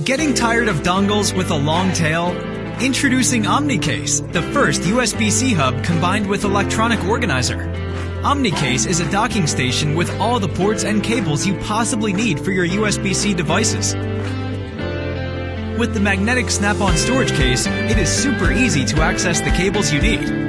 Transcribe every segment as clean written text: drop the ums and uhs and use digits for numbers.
Getting tired of dongles with a long tail? Introducing OmniCase, the first USB-C hub combined with electronic organizer. OmniCase is a docking station with all the ports and cables you possibly need for your USB-C devices. With the magnetic snap-on storage case, it is super easy to access the cables you need.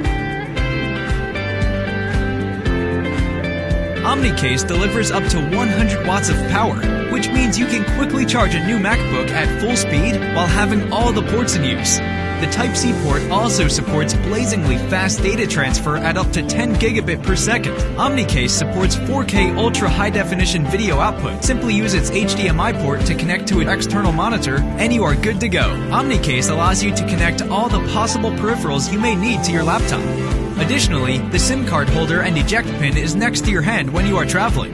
OmniCase delivers up to 100 watts of power, which means you can quickly charge a new MacBook at full speed while having all the ports in use. The Type-C port also supports blazingly fast data transfer at up to 10 gigabit per second. OmniCase supports 4K ultra high-definition video output. Simply use its HDMI port to connect to an external monitor, and you are good to go. OmniCase allows you to connect all the possible peripherals you may need to your laptop. Additionally, the SIM card holder and eject pin is next to your hand when you are traveling.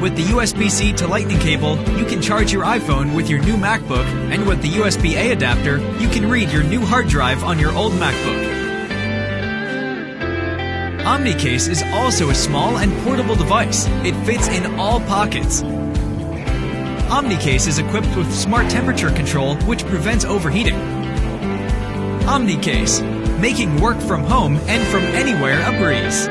With the USB-C to Lightning cable, you can charge your iPhone with your new MacBook, and with the USB-A adapter, you can read your new hard drive on your old MacBook. OmniCase is also a small and portable device. It fits in all pockets. OmniCase is equipped with smart temperature control, which prevents overheating. OmniCase, making work from home and from anywhere a breeze.